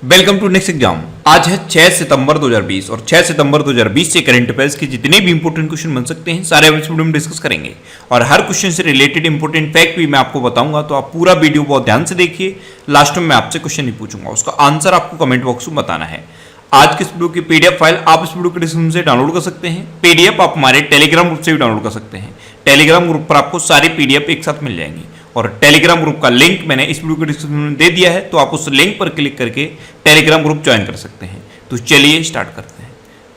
Welcome to next exam. आज है 6 सितंबर 2020 और 6 सितंबर 2020 से करंट अफेयर्स के जितने भी इंपॉर्टेंट क्वेश्चन बन सकते हैं सारे इस वीडियो में डिस्कस करेंगे और हर क्वेश्चन से रिलेटेड इंपॉर्टेंट फैक्ट भी मैं आपको बताऊंगा, तो आप पूरा वीडियो बहुत ध्यान से देखिए। लास्ट में मैं आपसे क्वेश्चन नहीं पूछूंगा, उसका आंसर आपको कमेंट बॉक्स में बताना है। आज के इस वीडियो की पीडीएफ फाइल आप इस वीडियो के डिस्क्रिप्शन से डाउनलोड कर सकते हैं। पीडीएफ आप हमारे टेलीग्राम ग्रुप से भी डाउनलोड कर सकते हैं। टेलीग्राम ग्रुप पर आपको सारी पीडीएफ एक साथ मिल जाएंगी और टेलीग्राम ग्रुप का लिंक मैंने इस वीडियो के डिस्क्रिप्शन में दे दिया है, तो आप उस लिंक पर क्लिक करके टेलीग्राम ग्रुप ज्वाइन कर सकते हैं। तो चलिए स्टार्ट करते हैं।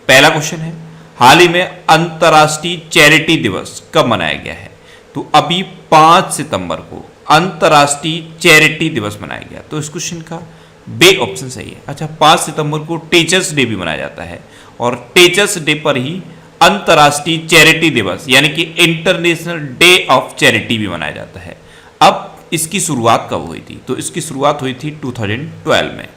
पहला क्वेश्चन है, हाल ही में अंतर्राष्ट्रीय चैरिटी दिवस कब मनाया गया है? तो अभी 5 सितंबर को अंतर्राष्ट्रीय चैरिटी दिवस मनाया गया। तो इस क्वेश्चन का बे ऑप्शन सही है। अच्छा, 5 सितंबर को टीचर्स डे भी मनाया जाता है और टीचर्स डे पर ही अंतर्राष्ट्रीय चैरिटी दिवस यानी कि इंटरनेशनल डे ऑफ चैरिटी भी मनाया जाता है। अब इसकी शुरुआत कब हुई थी? तो इसकी शुरुआत हुई थी 2012 में।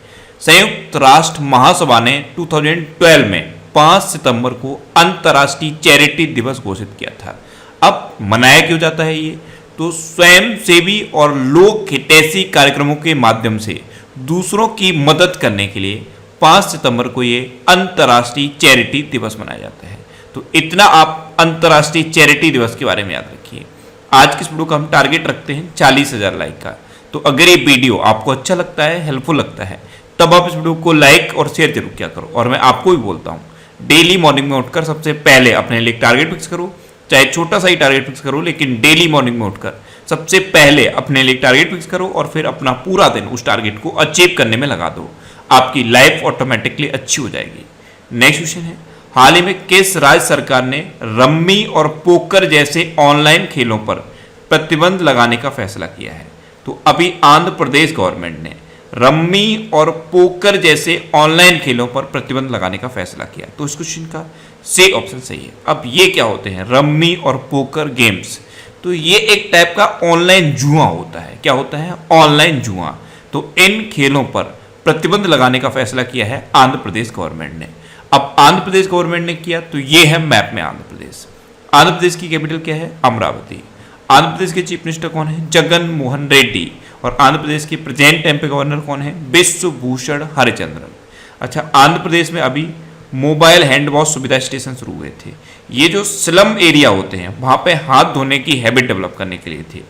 संयुक्त राष्ट्र महासभा ने 2012 में 5 सितंबर को अंतर्राष्ट्रीय चैरिटी दिवस घोषित किया था। अब मनाया क्यों जाता है ये? तो स्वयंसेवी और लोक हितैषी कार्यक्रमों के माध्यम से दूसरों की मदद करने के लिए 5 सितंबर को ये अंतर्राष्ट्रीय चैरिटी दिवस मनाया जाता है। तो इतना आप अंतर्राष्ट्रीय चैरिटी दिवस के बारे में याद रखिए। आज की इस वीडियो का हम टारगेट रखते हैं 40,000 लाइक का। तो अगर ये वीडियो आपको अच्छा लगता है, हेल्पफुल लगता है, तब आप इस वीडियो को लाइक और शेयर जरूर किया करो। और मैं आपको भी बोलता हूँ, डेली मॉर्निंग में उठकर सबसे पहले अपने लिए टारगेट फिक्स करो, चाहे छोटा सा ही टारगेट फिक्स करो, लेकिन डेली मॉर्निंग में उठकर सबसे पहले अपने लिए टारगेट फिक्स करो और फिर अपना पूरा दिन उस टारगेट को अचीव करने में लगा दो। आपकी लाइफ ऑटोमेटिकली अच्छी हो जाएगी। नेक्स्ट क्वेश्चन है, हाल ही में किस राज्य सरकार ने रम्मी और पोकर जैसे ऑनलाइन खेलों पर प्रतिबंध लगाने का फैसला किया है? तो अभी आंध्र प्रदेश गवर्नमेंट ने रम्मी और पोकर जैसे ऑनलाइन खेलों पर प्रतिबंध लगाने का फैसला किया। तो इस क्वेश्चन का सी ऑप्शन सही है। अब ये क्या होते हैं रम्मी और पोकर गेम्स? तो ये एक टाइप का ऑनलाइन जुआ होता है। क्या होता है? ऑनलाइन जुआ। तो इन खेलों पर प्रतिबंध लगाने का फैसला किया है आंध्र प्रदेश गवर्नमेंट ने। अब आंध्र प्रदेश गवर्नमेंट ने किया तो ये है मैप में आंध्र प्रदेश। आंध्र प्रदेश की कैपिटल क्या है? अमरावती। आंध्र प्रदेश के चीफ मिनिस्टर कौन है? जगन मोहन रेड्डी। और आंध्र प्रदेश के प्रेजेंट टाइम पे गवर्नर कौन है? विश्वभूषण हरिचंद्रन। अच्छा, आंध्र प्रदेश में अभी मोबाइल हैंड वॉश सुविधा स्टेशन शुरू हुए थे। ये जो स्लम एरिया होते हैं वहां पे हाथ धोने की हैबिट डेवलप करने के लिए थे।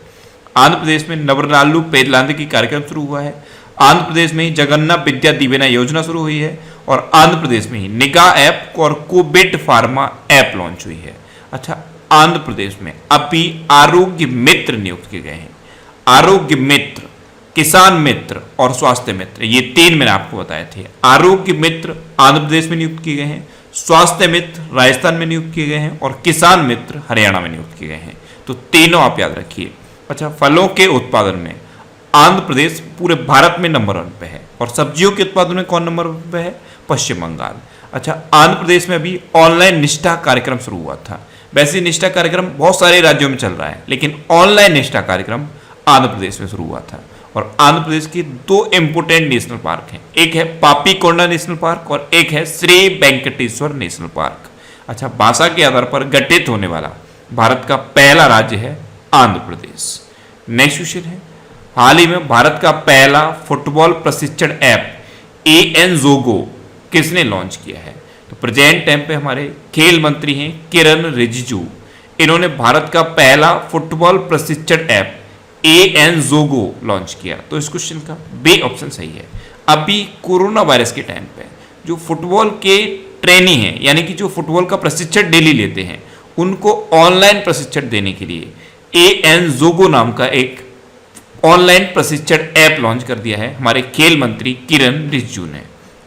आंध्र प्रदेश में नवरनालू पेदलांदे की कार्यक्रम शुरू हुआ है। आंध्र प्रदेश में ही जगन्नाथ विद्या दीवेना योजना शुरू हुई है और आंध्र प्रदेश में ही निगाह ऐप और कोविड फार्मा ऐप लॉन्च हुई है। अच्छा, आंध्र प्रदेश में अभी आरोग्य मित्र नियुक्त किए गए हैं। आरोग्य मित्र, किसान मित्र और स्वास्थ्य मित्र, ये 3 मैंने आपको बताए थे। आरोग्य मित्र आंध्र प्रदेश में नियुक्त किए गए हैं, स्वास्थ्य मित्र राजस्थान में नियुक्त किए गए हैं और किसान मित्र हरियाणा में नियुक्त किए गए हैं। तो तीनों आप याद रखिए। अच्छा, फलों के उत्पादन में आंध्र प्रदेश पूरे भारत में नंबर 1 पे है और सब्जियों के उत्पादन में कौन नंबर 1 पे है? पश्चिम बंगाल। अच्छा, आंध्र प्रदेश में अभी ऑनलाइन निष्ठा कार्यक्रम शुरू हुआ था। वैसे निष्ठा कार्यक्रम बहुत सारे राज्यों में चल रहा है, लेकिन ऑनलाइन निष्ठा कार्यक्रम आंध्र प्रदेश में शुरू हुआ था। और आंध्र प्रदेश के 2 इंपोर्टेंट नेशनल पार्क हैं, एक है पापीकोंडा नेशनल पार्क और एक है श्री वेंकटेश्वर नेशनल पार्क। अच्छा, भाषा के आधार पर गठित होने वाला भारत का पहला राज्य है आंध्र प्रदेश। नेक्स्ट क्वेश्चन है, हाल ही में भारत का पहला फुटबॉल प्रशिक्षण ऐप ANZOGO किसने लॉन्च किया है? तो प्रेजेंट टाइम पे हमारे खेल मंत्री हैं किरण रिजिजू। इन्होंने भारत का पहला फुटबॉल प्रशिक्षण ऐप ANZOGO लॉन्च किया। तो इस क्वेश्चन का बी ऑप्शन सही है। अभी कोरोना वायरस के टाइम पे जो फुटबॉल के ट्रेनी हैं यानी कि जो फुटबॉल का प्रशिक्षण डेली लेते हैं उनको ऑनलाइन प्रशिक्षण देने के लिए ANZOGO नाम का एक ऑनलाइन प्रशिक्षण ऐप लॉन्च कर दिया है हमारे खेल मंत्री किरण रिजिजू ने।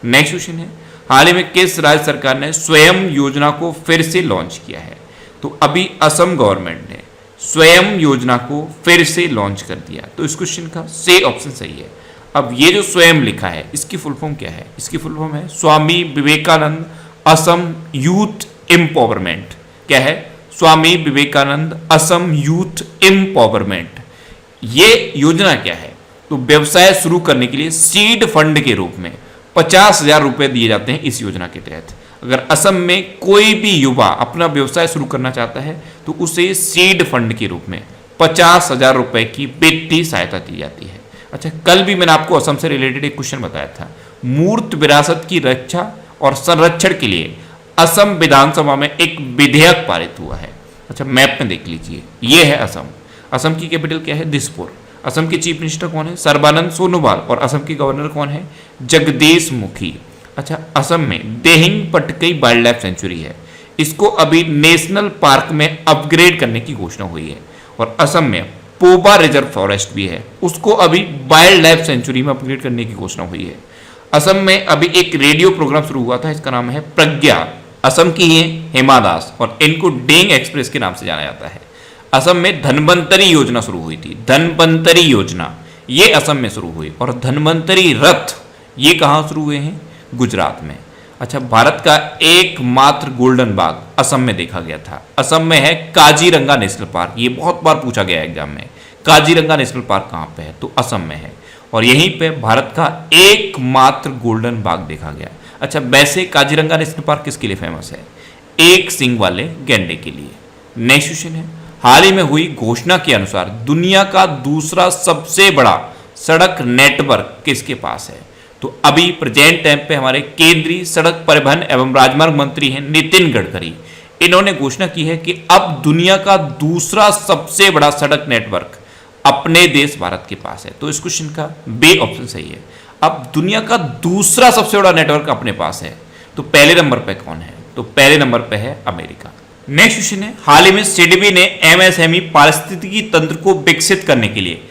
नेक्स्ट क्वेश्चन है, हाल ही में किस राज्य सरकार ने स्वयं योजना को फिर से लॉन्च किया है? तो अभी असम गवर्नमेंट ने स्वयं योजना को फिर से लॉन्च कर दिया। तो इस क्वेश्चन का सी ऑप्शन सही है। अब ये जो स्वयं लिखा है इसकी फुल फॉर्म क्या है? इसकी फुल फॉर्म है स्वामी विवेकानंद असम यूथ एम्पावरमेंट। क्या है? Swami Vivekananda Assam youth empowerment. ये योजना क्या है? तो व्यवसाय शुरू करने के लिए सीड फंड के रूप में 50,000 रुपए दिए जाते हैं इस योजना के तहत। अगर असम में कोई भी युवा अपना व्यवसाय शुरू करना चाहता है तो उसे सीड फंड के रूप में 50,000 रुपए की वित्तीय सहायता दी जाती है। अच्छा, कल भी मैंने आपको असम से रिलेटेड एक क्वेश्चन बताया था, मूर्त विरासत की रक्षा और संरक्षण के लिए असम विधानसभा में एक विधेयक पारित हुआ है। अच्छा, मैप में देख लीजिए, ये है असम। असम की कैपिटल क्या है? दिसपुर। असम के चीफ मिनिस्टर कौन है? सर्बानंद सोनोवाल। और असम के गवर्नर कौन है? जगदीश मुखी। अच्छा, असम में Dehing Patkai wild life sanctuary है, इसको अभी नेशनल पार्क में अपग्रेड करने की घोषणा हुई है। और असम में पोबा रिजर्व फॉरेस्ट भी है, उसको अभी वाइल्ड लाइफ सेंचुरी में अपग्रेड करने की घोषणा हुई है। असम में अभी एक रेडियो प्रोग्राम शुरू हुआ था, इसका नाम है प्रज्ञा। असम की ये हेमा दास, और इनको डेंग एक्सप्रेस के नाम से जाना जाता है। असम में धनवंतरी योजना शुरू हुई थी, धनवंतरी योजना ये असम में शुरू हुई। और धनवंतरी रथ ये कहाँ शुरू हुए हैं? गुजरात में। अच्छा, भारत का एकमात्र गोल्डन बाग असम में देखा गया था। असम में है काजीरंगा नेशनल पार्क, ये बहुत बार पूछा गया है एग्जाम में। काजीरंगा नेशनल पार्क कहाँ पे है? तो असम में है। और यहीं पे भारत का एकमात्र गोल्डन बाग देखा गया। अच्छा, वैसे काजीरंगा नेशनल पार्क किसके लिए फेमस है? एक सींग वाले गैंडे के लिए। नेक्स्ट क्वेश्चन है, हाल ही में हुई घोषणा के अनुसार दुनिया का दूसरा सबसे बड़ा सड़क नेटवर्क किसके पास है? तो अभी प्रेजेंट टाइम पे हमारे केंद्रीय सड़क परिवहन एवं राजमार्ग मंत्री हैं नितिन गडकरी। इन्होंने घोषणा की है कि अब दुनिया का दूसरा सबसे बड़ा सड़क नेटवर्क अपने देश भारत के पास है। तो इस क्वेश्चन का बी ऑप्शन सही है। अब दुनिया का दूसरा सबसे बड़ा नेटवर्क अपने पास है, तो पहले नंबर पे कौन है? तो पहले नंबर पे है अमेरिका। नेक्स्ट क्वेश्चन है, हाल ही में सिडबी ने एमएसएमई पारिस्थितिकी तंत्र को विकसित करने के लिए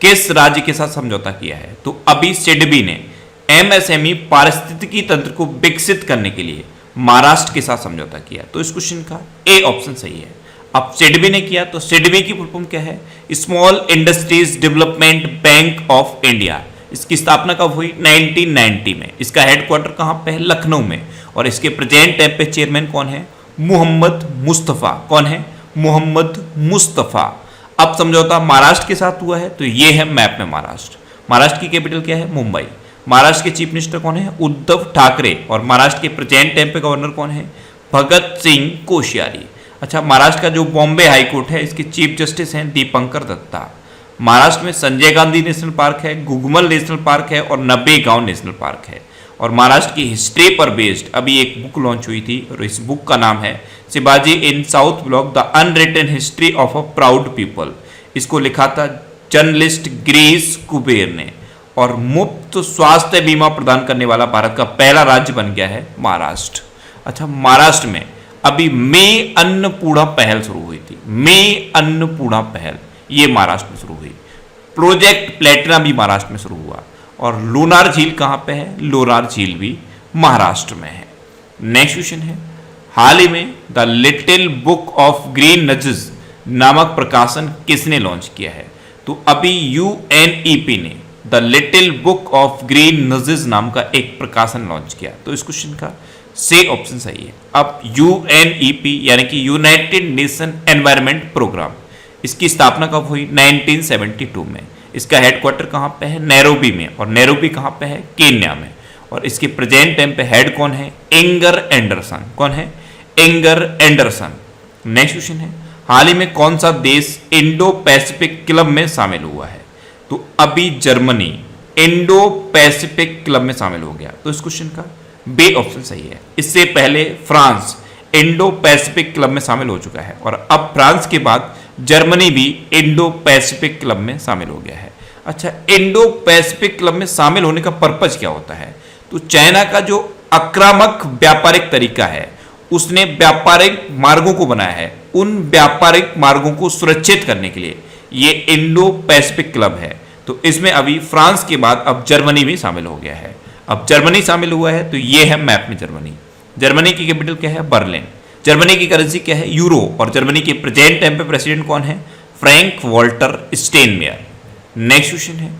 किस राज्य के साथ समझौता किया है? तो अभी सिडबी ने एमएसएमई पारिस्थितिकी तंत्र को विकसित करने के लिए महाराष्ट्र के साथ समझौता किया। तो इस क्वेश्चन का ए ऑप्शन सही है। अब सिडबी ने किया, तो सिडबी की फुल फॉर्म क्या है? Small industries development bank of India. इसकी स्थापना कब हुई? 1990 में। इसका हेडक्वार्टर कहां पे है? लखनऊ में। और इसके प्रेजेंट टाइम पे चेयरमैन कौन है? मोहम्मद मुस्तफा। कौन है? मोहम्मद मुस्तफा। अब समझौता महाराष्ट्र के साथ हुआ है, तो ये है मैप में महाराष्ट्र। महाराष्ट्र की कैपिटल क्या है? मुंबई। महाराष्ट्र के चीफ मिनिस्टर कौन है? उद्धव ठाकरे। और महाराष्ट्र के प्रेजेंट टाइम पे गवर्नर कौन है? भगत सिंह कोश्यारी। अच्छा, महाराष्ट्र का जो बॉम्बे हाई कोर्ट है, इसके चीफ जस्टिस हैं दीपंकर दत्ता। महाराष्ट्र में संजय गांधी नेशनल पार्क है, गुगमल नेशनल पार्क है और नबेगांव नेशनल पार्क है। और महाराष्ट्र की हिस्ट्री पर बेस्ड अभी एक बुक लॉन्च हुई थी, और इस बुक का नाम है Shivaji in South Block the unwritten history of a proud people. इसको लिखा था जर्नलिस्ट गिरीश कुबेर ने। और मुफ्त स्वास्थ्य बीमा प्रदान करने वाला भारत का पहला राज्य बन गया है महाराष्ट्र। अच्छा, महाराष्ट्र में अभी मे अन्नपूर्णा पहल शुरू हुई थी। मे अन्नपूर्णा पहल ये महाराष्ट्र में शुरू हुई। प्रोजेक्ट प्लेटिना भी महाराष्ट्र में शुरू हुआ। और लोनार झील कहाँ पे है? लोनार झील भी महाराष्ट्र में है। नेक्स्ट क्वेश्चन है, हाल ही में the little book of green nudges नामक प्रकाशन किसने लॉन्च किया है? तो अभी यूएनईपी ने the little book of green nudges नाम का एक प्रकाशन लॉन्च किया। तो इस क्वेश्चन का सी ऑप्शन सही है। अब यूएनईपी यानी कि यूनाइटेड नेशन एनवायरनमेंट प्रोग्राम, इसकी स्थापना कब हुई? 1972 में। इसका हेडक्वार्टर कहाँ पे है? नैरोबी में। और नैरोबी कहाँ पे है? केन्या में। और इसके प्रेजेंट टाइम पे हेड कौन है? Inger Anderson. कौन है? Inger Anderson. नेक्स्ट क्वेश्चन है, हाल ही में कौन सा देश इंडो पैसिफिक क्लब में शामिल हुआ है? तो अभी जर्मनी इंडो पैसिफिक क्लब में शामिल हो गया। तो इस क्वेश्चन का बी ऑप्शन सही है। इससे पहले फ्रांस इंडो पैसिफिक क्लब में शामिल हो चुका है, और अब फ्रांस के बाद जर्मनी भी इंडो पैसिफिक क्लब में शामिल हो गया है। अच्छा, इंडो पैसिफिक क्लब में शामिल होने का पर्पज क्या होता है? तो चाइना का जो आक्रामक व्यापारिक तरीका है, उसने व्यापारिक मार्गों को बनाया है। उन व्यापारिक मार्गों को सुरक्षित करने के लिए ये इंडो पैसिफिक क्लब है। तो इसमें अभी फ्रांस के बाद अब जर्मनी भी शामिल हो गया है। अब जर्मनी शामिल हुआ है, तो ये है मैप में जर्मनी। जर्मनी की कैपिटल क्या है? बर्लिन। जर्मनी की करेंसी क्या है? यूरो। और जर्मनी के प्रेजेंट टाइम पे प्रेसिडेंट कौन है? Frank Walter Steinmeier. Next question है,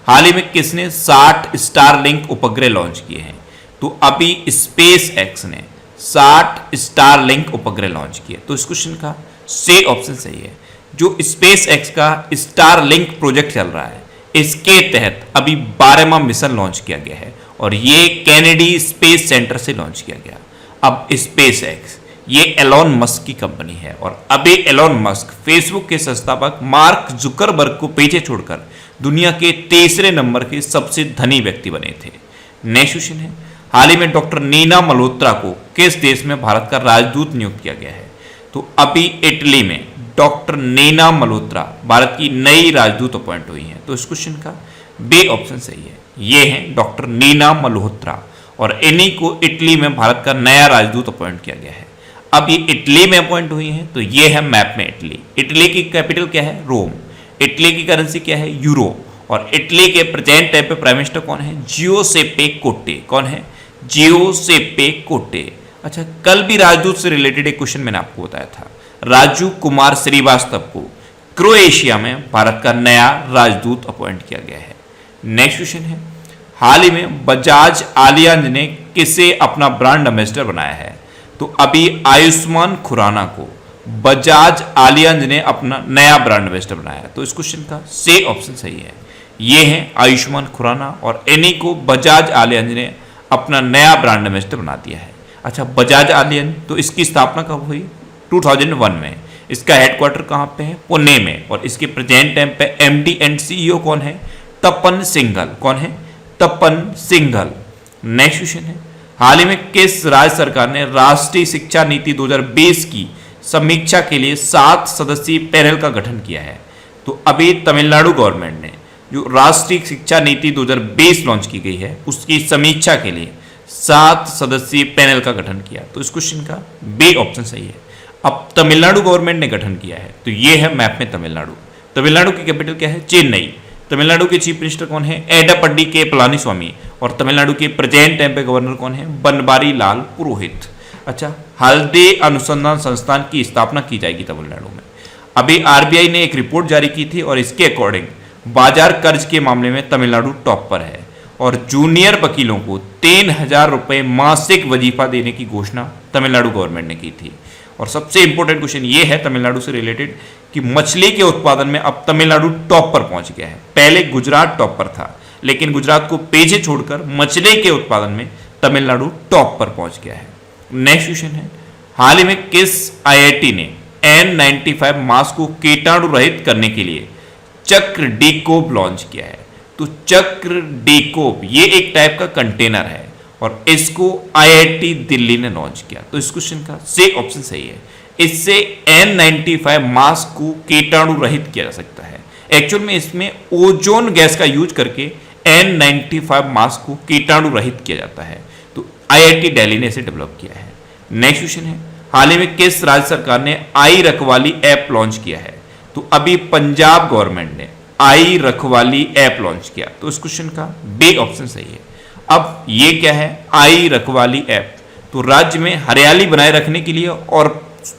हाल ही में किसने 60 स्टारलिंक उपग्रह लॉन्च किए हैं? तो अभी स्पेस एक्स ने 60 स्टारलिंक उपग्रह लॉन्च किए। तो इस क्वेश्चन का सी ऑप्शन सही है। जो स्पेस एक्स का स्टारलिंक प्रोजेक्ट चल रहा है, इसके तहत अभी 12वां मिशन लॉन्च किया गया है, और ये कैनेडी स्पेस सेंटर से लॉन्च किया गया। अब स्पेस एक्स ये एलॉन मस्क की कंपनी है, और अभी एलॉन मस्क फेसबुक के संस्थापक मार्क जुकरबर्ग को पीछे छोड़कर दुनिया के तीसरे नंबर के सबसे धनी व्यक्ति बने थे। नेक्स्ट क्वेश्चन है, हाल ही में डॉक्टर नीना मल्होत्रा को किस देश में भारत का राजदूत नियुक्त किया गया है? तो अभी इटली में डॉक्टर नीना मल्होत्रा भारत की नई राजदूत अपॉइंट हुई हैं। तो इस क्वेश्चन का बी ऑप्शन सही है। ये हैं डॉक्टर नीना मल्होत्रा और इन्हीं को इटली में भारत का नया राजदूत अपॉइंट किया गया है। अब ये इटली में अपॉइंट हुई हैं, तो ये है मैप में इटली। इटली की कैपिटल क्या है? रोम। इटली की करेंसी क्या है? यूरो। और इटली के प्रेजेंट टाइम पे प्राइम मिनिस्टर कौन है? जियोसेप्पे कोंटे। कौन है? जियोसेप्पे कोंटे। अच्छा, कल भी राजदूत से रिलेटेड एक क्वेश्चन मैंने आपको बताया था। राजू कुमार श्रीवास्तव को क्रोएशिया में भारत का नया राजदूत अपॉइंट किया गया है। नेक्स्ट क्वेश्चन है, हाल ही में बजाज आलियांज ने किसे अपना ब्रांड एम्बेसडर बनाया है? तो अभी आयुष्मान खुराना को बजाज आलियांज ने अपना नया ब्रांड एम्बेसडर बनाया। तो इस क्वेश्चन का सी ऑप्शन सही है। ये हैं आयुष्मान खुराना और इन्हीं को बजाज आलियांज ने अपना नया ब्रांड एम्बेसडर बना दिया है। अच्छा, बजाज आलियांज तो इसकी स्थापना कब हुई? 2001 में। इसका हेडक्वार्टर कहाँ पे है? पुणे में। और इसके प्रेजेंट टाइम पे एमडी एंड सीईओ कौन है? तपन सिंघल। कौन है? तपन सिंघल। नेक्स्ट क्वेश्चन है, हाल ही में किस राज्य सरकार ने राष्ट्रीय शिक्षा नीति 2020 की समीक्षा के लिए 7 सदस्यीय पैनल का गठन किया है? तो अभी तमिलनाडु गवर्नमेंट ने जो राष्ट्रीय शिक्षा नीति 2020 लॉन्च की गई है उसकी समीक्षा के लिए 7 सदस्यीय पैनल का गठन किया। तो इस क्वेश्चन का बी ऑप्शन सही है। अब तमिलनाडु गवर्नमेंट ने गठन किया है, तो ये है मैप में तमिलनाडु। तमिलनाडु की कैपिटल क्या है? चेन्नई। तमिलनाडु के चीफ मिनिस्टर कौन है? एडप्पाडी के पलानीस्वामी। और तमिलनाडु के प्रेजेंट टाइम पे गवर्नर कौन है? बनवारी लाल पुरोहित। अच्छा, हल्दी अनुसंधान संस्थान की स्थापना की जाएगी तमिलनाडु में। अभी आरबीआई ने एक रिपोर्ट जारी की थी और इसके अकॉर्डिंग बाजार कर्ज के मामले में तमिलनाडु टॉप पर है और जूनियर वकीलों को 3,000 रुपए मासिक वजीफा देने की घोषणा तमिलनाडु गवर्नमेंट ने की थी। और सबसे इंपॉर्टेंट क्वेश्चन ये है तमिलनाडु से रिलेटेड कि मछली के उत्पादन में अब तमिलनाडु टॉप पर पहुंच गया है। पहले गुजरात टॉप पर था, लेकिन गुजरात को पीछे छोड़कर मछली के उत्पादन में तमिलनाडु टॉप पर पहुंच गया है। नेक्स्ट क्वेश्चन है, हाल ही में किस आईआईटी ने N95 मास्क को कीटाणु रहित करने के लिए चक्र डीकोब लॉन्च किया है? तो चक्र डीकोब ये एक टाइप का कंटेनर है और इसको आईआईटी दिल्ली ने लॉन्च किया। तो इस क्वेश्चन का सी ऑप्शन सही है। इससे N95 मास्क को कीटाणु रहित किया जा सकता है। एक्चुअल में इसमें ओजोन गैस का यूज करके N95 मास्क को कीटाणु रहित किया जाता है। तो आईआईटी दिल्ली ने इसे डेवलप किया है। नेक्स्ट क्वेश्चन है, हाल ही में किस राज्य सरकार ने आई रखवाली ऐप लॉन्च किया है? तो अभी पंजाब गवर्नमेंट ने आई रखवाली ऐप लॉन्च किया। तो इस क्वेश्चन का बी ऑप्शन सही है। अब ये क्या है आई रखवाली ऐप? तो राज्य में हरियाली बनाए रखने के लिए और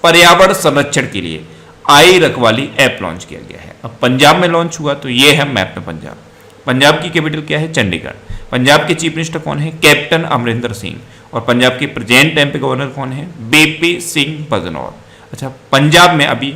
पर्यावरण संरक्षण के लिए आई रखवाली ऐप लॉन्च किया गया है। अब पंजाब में लॉन्च हुआ, तो ये है मैप में पंजाब। पंजाब की कैपिटल क्या है? चंडीगढ़। पंजाब के चीफ मिनिस्टर कौन है? कैप्टन अमरिंदर सिंह। और पंजाब के प्रेजेंट टाइम पे गवर्नर कौन है? बीपी सिंह बदनौर। अच्छा, पंजाब में अभी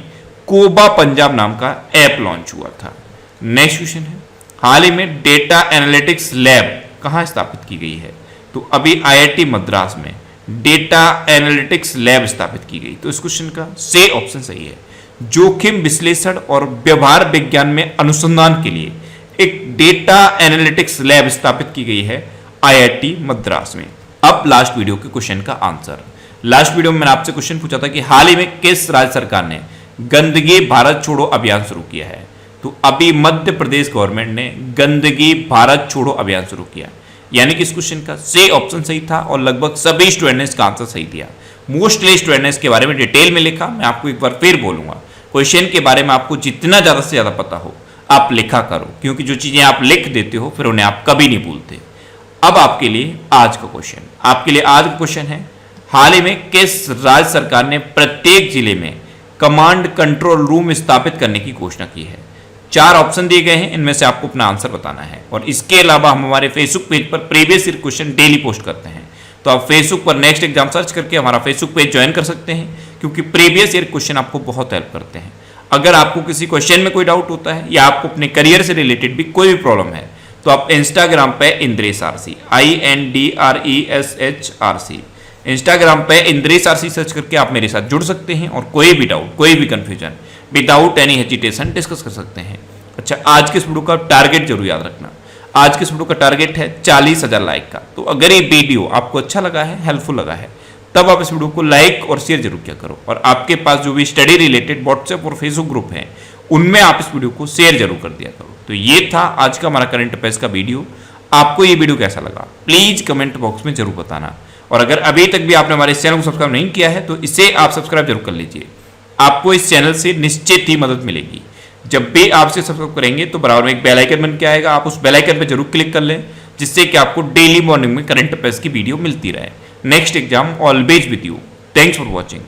कोबा पंजाब नाम का ऐप लॉन्च हुआ था। नेक्स्ट क्वेश्चन है, हाल ही में डेटा एनालिटिक्स लैब कहाँ स्थापित की गई है? तो अभी आईआईटी मद्रास में डेटा एनालिटिक्स लैब स्थापित की गई। तो इस क्वेश्चन का सी ऑप्शन सही है। जोखिम विश्लेषण और व्यवहार विज्ञान में अनुसंधान के लिए एक डेटा एनालिटिक्स लैब स्थापित की गई है आईआईटी मद्रास में। अब लास्ट वीडियो के क्वेश्चन का आंसर। लास्ट वीडियो में मैंने आपसे क्वेश्चन पूछा था कि हाल ही में किस राज्य सरकार ने गंदगी भारत छोड़ो अभियान शुरू किया है? तो अभी मध्य प्रदेश गवर्नमेंट ने गंदगी भारत छोड़ो अभियान शुरू किया। यानी कि इस क्वेश्चन का सी ऑप्शन सही था और लगभग सभी स्टूडेंट ने इसका आंसर सही दिया। मोस्टली स्टूडेंट ने इसके बारे में डिटेल में लिखा। मैं आपको एक बार फिर बोलूंगा, क्वेश्चन के बारे में आपको जितना ज्यादा से ज्यादा पता हो आप लिखा करो, क्योंकि जो चीजें आप लिख देते हो फिर उन्हें आप कभी नहीं भूलते। अब आपके लिए आज का क्वेश्चन, आपके लिए आज का क्वेश्चन है, हाल ही में किस राज्य सरकार ने प्रत्येक जिले में कमांड कंट्रोल रूम स्थापित करने की घोषणा की है? 4 ऑप्शन दिए गए हैं, इनमें से आपको अपना आंसर बताना है। और इसके अलावा हम हमारे फेसबुक पेज पर previous year question daily post करते हैं, तो आप फेसबुक पर नेक्स्ट एग्जाम सर्च करके हमारा फेसबुक पेज ज्वाइन कर सकते हैं, क्योंकि प्रीवियस ईयर क्वेश्चन आपको बहुत हेल्प करते हैं। अगर आपको किसी क्वेश्चन में कोई डाउट होता है या आपको अपने करियर से रिलेटेड भी कोई भी प्रॉब्लम है, तो आप इंस्टाग्राम पे इंद्रेश आरसी INDRESHRC इंस्टाग्राम पे इंद्रेश आरसी सर्च करके आप मेरे साथ जुड़ सकते हैं और कोई भी डाउट, कोई भी confusion without any hesitation discuss कर सकते हैं। अच्छा, आज के इस वीडियो का टारगेट जरूर याद रखना। आज के इस वीडियो का टारगेट है 40,000 लाइक का। तो अगर ये वीडियो आपको अच्छा लगा है, हेल्पफुल लगा है, तब आप इस वीडियो को लाइक और शेयर जरूर किया करो। और आपके पास जो भी स्टडी रिलेटेड व्हाट्सएप और फेसबुक ग्रुप हैं, उनमें आप इस वीडियो को शेयर जरूर कर दिया करो। तो ये था आज का हमारा करंट अफेयर्स का वीडियो। आपको ये वीडियो कैसा लगा प्लीज कमेंट बॉक्स में जरूर बताना। और अगर अभी तक भी आपने हमारे इस चैनल को सब्सक्राइब नहीं किया है तो इसे आप सब्सक्राइब जरूर कर लीजिए। आपको इस चैनल से निश्चित ही मदद मिलेगी। जब भी आप इसे सब्सक्राइब करेंगे तो बराबर में एक बेल आइकन बन के आएगा, आप उस बेल आइकन पर जरूर क्लिक कर लें, जिससे कि आपको डेली मॉर्निंग में करंट अफेयर्स की वीडियो मिलती रहे। Next exam always with you. Thanks for watching.